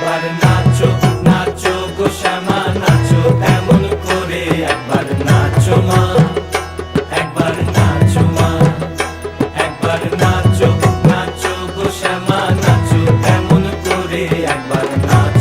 একবার নাচো নাচো গো শ্যামা নাচো এমন করে একবার নাচো মা একবার নাচো মা একবার নাচো নাচো গো শ্যামা নাচো এমন করে একবার নাচো